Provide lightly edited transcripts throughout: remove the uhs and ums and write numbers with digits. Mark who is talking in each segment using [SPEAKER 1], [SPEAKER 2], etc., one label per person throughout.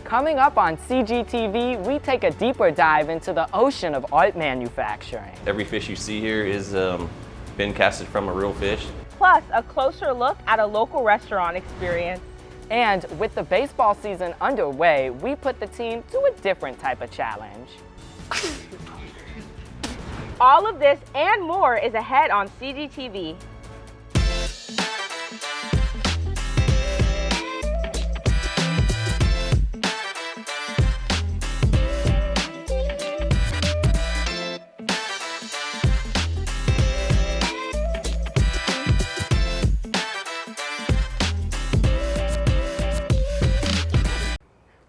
[SPEAKER 1] Coming up on CGTV, we take a deeper dive into the ocean of art manufacturing.
[SPEAKER 2] Every fish you see here is been casted from a real fish.
[SPEAKER 3] Plus, a closer look at a local restaurant experience.
[SPEAKER 1] And with the baseball season underway, we put the team to a different type of challenge.
[SPEAKER 3] All of this and more is ahead on CGTV.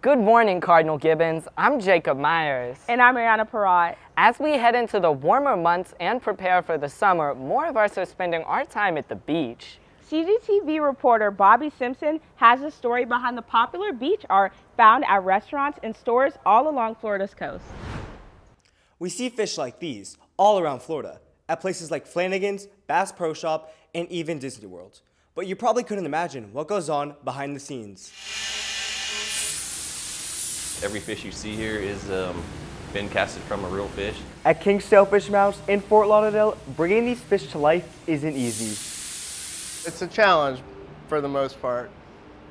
[SPEAKER 1] Good morning, Cardinal Gibbons. I'm Jacob Myers.
[SPEAKER 3] And I'm Ariana Perot.
[SPEAKER 1] As we head into the warmer months and prepare for the summer, more of us are spending our time at the beach.
[SPEAKER 3] CGTV reporter Bobby Simpson has a story behind the popular beach art found at restaurants and stores all along Florida's coast.
[SPEAKER 4] We see fish like these all around Florida, at places like Flanagan's, Bass Pro Shop, and even Disney World. But you probably couldn't imagine what goes on behind the scenes.
[SPEAKER 2] Every fish you see here is been casted from a real fish.
[SPEAKER 4] At King's Sailfish Mounts in Fort Lauderdale, bringing these fish to life isn't easy.
[SPEAKER 5] It's a challenge for the most part,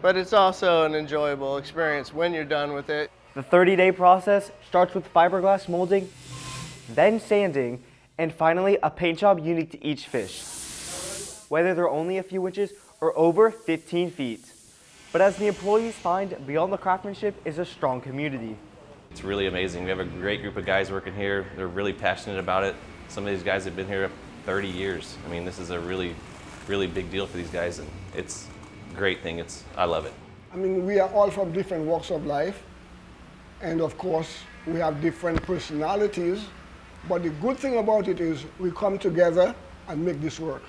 [SPEAKER 5] but it's also an enjoyable experience when you're done with it.
[SPEAKER 4] The 30-day process starts with fiberglass molding, then sanding, and finally a paint job unique to each fish, whether they're only a few inches or over 15 feet. But as the employees find, beyond the craftsmanship is a strong community.
[SPEAKER 2] It's really amazing. We have a great group of guys working here. They're really passionate about it. Some of these guys have been here 30 years. I mean, this is a really, really big deal for these guys, and it's a great thing. I love it.
[SPEAKER 6] I mean, we are all from different walks of life, and of course, we have different personalities, but the good thing about it is we come together and make this work.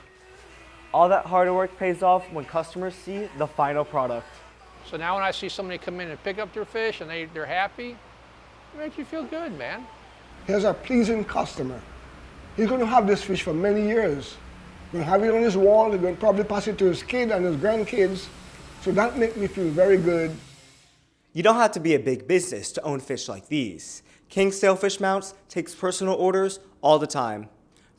[SPEAKER 4] All that hard work pays off when customers see the final product.
[SPEAKER 7] So now when I see somebody come in and pick up their fish and they're happy, it makes you feel good, man.
[SPEAKER 6] Here's a pleasing customer. He's going to have this fish for many years. He's going to have it on his wall. He's going to probably pass it to his kid and his grandkids. So that makes me feel very good.
[SPEAKER 4] You don't have to be a big business to own fish like these. King's Sailfish Mounts takes personal orders all the time.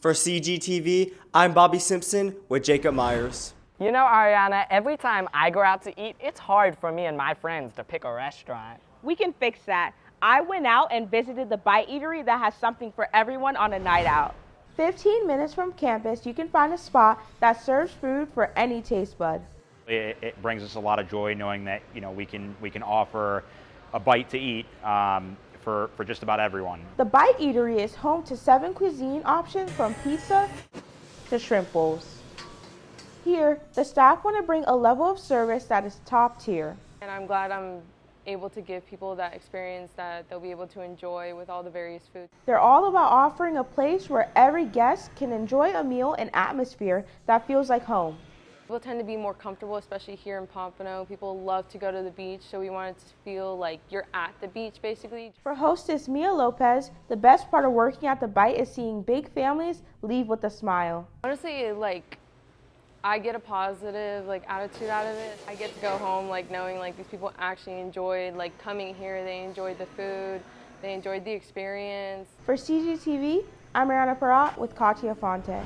[SPEAKER 4] For CGTV, I'm Bobby Simpson with Jacob Myers.
[SPEAKER 1] You know, Ariana, every time I go out to eat, it's hard for me and my friends to pick a restaurant.
[SPEAKER 3] We can fix that. I went out and visited the Bite Eatery that has something for everyone on a night out. 15 minutes from campus, you can find a spot that serves food for any taste bud.
[SPEAKER 8] It brings us a lot of joy knowing that we can offer a bite to eat for just about everyone.
[SPEAKER 3] The Bite Eatery is home to 7 cuisine options from pizza to shrimp bowls. Here, the staff want to bring a level of service that is top tier.
[SPEAKER 9] And I'm glad I'm able to give people that experience that they'll be able to enjoy with all the various foods.
[SPEAKER 3] They're all about offering a place where every guest can enjoy a meal and atmosphere that feels like home.
[SPEAKER 9] People tend to be more comfortable, especially here in Pompano. People love to go to the beach, so we wanted to feel like you're at the beach, basically.
[SPEAKER 3] For hostess Mia Lopez, the best part of working at the Bite is seeing big families leave with a smile.
[SPEAKER 9] Honestly, I get a positive attitude out of it. I get to go home knowing these people actually enjoyed coming here. They enjoyed the food. They enjoyed the experience.
[SPEAKER 3] For CGTV, I'm Ariana Perot with Katia Fonte.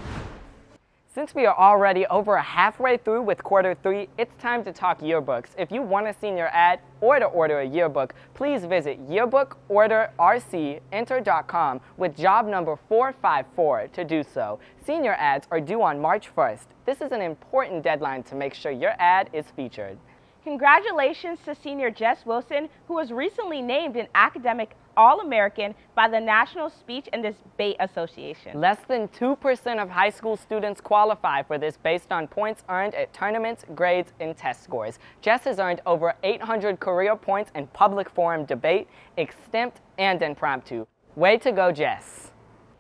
[SPEAKER 1] Since we are already over halfway through with quarter 3, it's time to talk yearbooks. If you want a senior ad or to order a yearbook, please visit yearbookorderrcenter.com with job number 454 to do so. Senior ads are due on March 1st. This is an important deadline to make sure your ad is featured.
[SPEAKER 3] Congratulations to senior Jess Wilson, who was recently named an academic All-American by the National Speech and Debate Association.
[SPEAKER 1] Less than 2% of high school students qualify for this based on points earned at tournaments, grades, and test scores. Jess has earned over 800 career points in public forum debate, extempt, and impromptu. Way to go, Jess.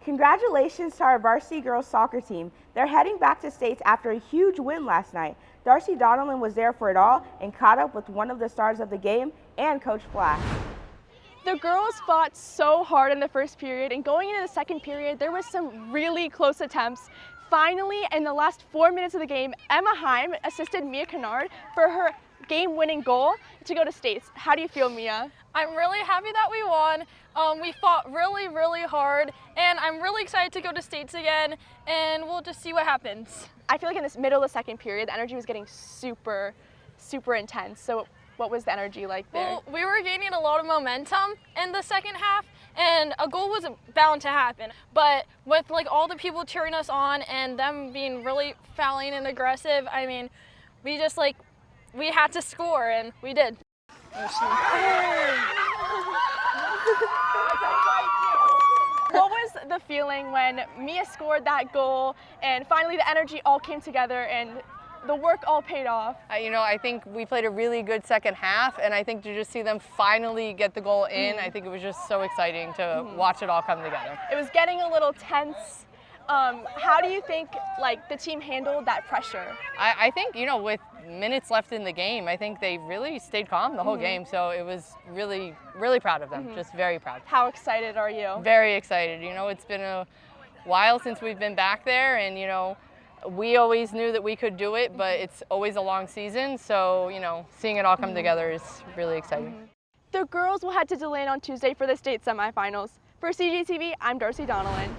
[SPEAKER 3] Congratulations to our varsity girls soccer team. They're heading back to states after a huge win last night. Darcy Donnellan was there for it all and caught up with one of the stars of the game and Coach Flash.
[SPEAKER 10] The girls fought so hard in the first period, and going into the second period, there was some really close attempts. Finally, in the last 4 minutes of the game, Emma Heim assisted Mia Kennard for her game-winning goal to go to states. How do you feel, Mia?
[SPEAKER 11] I'm really happy that we won. We fought really, really hard, and I'm really excited to go to states again, and we'll just see what happens.
[SPEAKER 10] I feel like in this middle of the second period, the energy was getting super intense. So what was the energy like there?
[SPEAKER 11] Well, we were gaining a lot of momentum in the second half, and a goal was bound to happen. But with like all the people cheering us on and them being really fouling and aggressive, I mean, we just like, we had to score, and we did.
[SPEAKER 10] What was the feeling when Mia scored that goal and finally the energy all came together and the work all paid off?
[SPEAKER 12] I think we played a really good second half, and I think to just see them finally get the goal in, I think it was just so exciting to watch it all come together.
[SPEAKER 10] It was getting a little tense. How do you think the team handled that pressure?
[SPEAKER 12] I think, with minutes left in the game, I think they really stayed calm the whole game, so it was really, really proud of them, just very proud.
[SPEAKER 10] How excited are you?
[SPEAKER 12] Very excited. It's been a while since we've been back there, and we always knew that we could do it, but it's always a long season, so seeing it all come together is really exciting.
[SPEAKER 10] The girls will head to DeLand on Tuesday for the state semifinals. For CGTV, I'm Darcy Donnellan.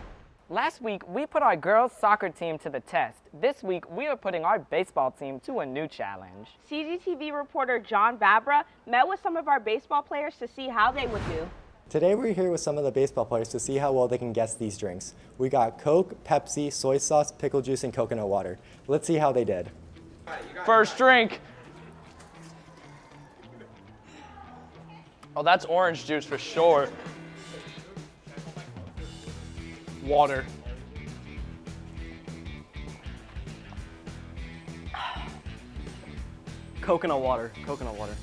[SPEAKER 1] Last week, we put our girls' soccer team to the test. This week, we are putting our baseball team to a new challenge.
[SPEAKER 3] CGTV reporter John Vabra met with some of our baseball players to see how they would do.
[SPEAKER 13] Today we're here with some of the baseball players to see how well they can guess these drinks. We got Coke, Pepsi, soy sauce, pickle juice, and coconut water. Let's see how they did.
[SPEAKER 14] First drink. Oh, that's orange juice for sure. Water.
[SPEAKER 15] Coconut water. Coconut water.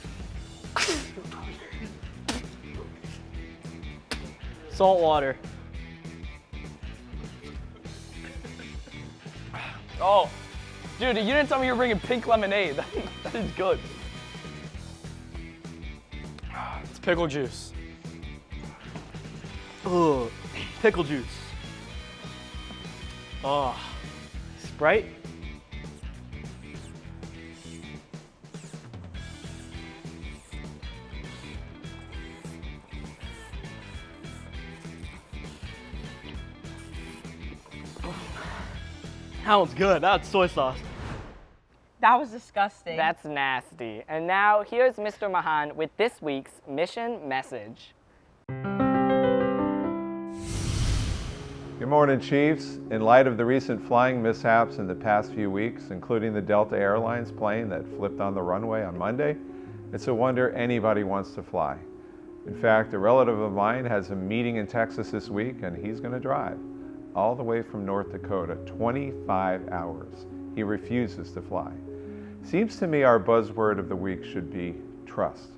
[SPEAKER 15] Salt water.
[SPEAKER 14] Oh, dude, you didn't tell me you were bringing pink lemonade. That is good. It's pickle juice.
[SPEAKER 15] Ugh, pickle juice. Oh, Sprite. That one's good. That's soy sauce.
[SPEAKER 3] That was disgusting.
[SPEAKER 1] That's nasty. And now here's Mr. Mahan with this week's mission message.
[SPEAKER 16] Good morning, Chiefs. In light of the recent flying mishaps in the past few weeks, including the Delta Airlines plane that flipped on the runway on Monday, it's a wonder anybody wants to fly. In fact, a relative of mine has a meeting in Texas this week, and he's going to drive all the way from North Dakota, 25 hours. He refuses to fly. Seems to me our buzzword of the week should be trust.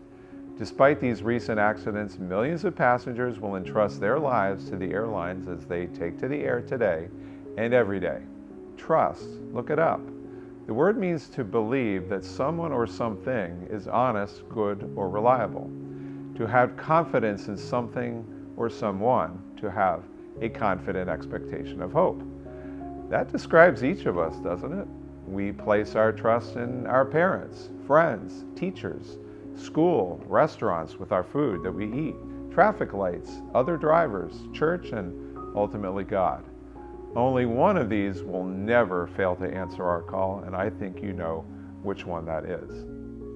[SPEAKER 16] Despite these recent accidents, millions of passengers will entrust their lives to the airlines as they take to the air today and every day. Trust, look it up. The word means to believe that someone or something is honest, good, or reliable. To have confidence in something or someone, to have a confident expectation of hope. That describes each of us, doesn't it? We place our trust in our parents, friends, teachers, school, restaurants with our food that we eat, traffic lights, other drivers, church, and ultimately God. Only one of these will never fail to answer our call, and I think you know which one that is.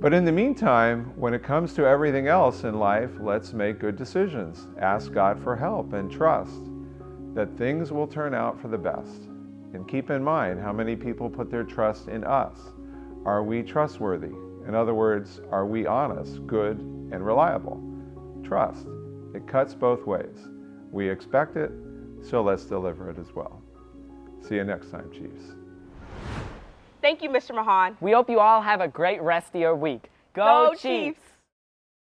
[SPEAKER 16] But in the meantime, when it comes to everything else in life, let's make good decisions, ask God for help, and trust that things will turn out for the best. And keep in mind how many people put their trust in us. Are we trustworthy? In other words, are we honest, good, and reliable? Trust. It cuts both ways. We expect it, so let's deliver it as well. See you next time, Chiefs.
[SPEAKER 3] Thank you, Mr. Mahan.
[SPEAKER 1] We hope you all have a great rest of your week. Go Chiefs!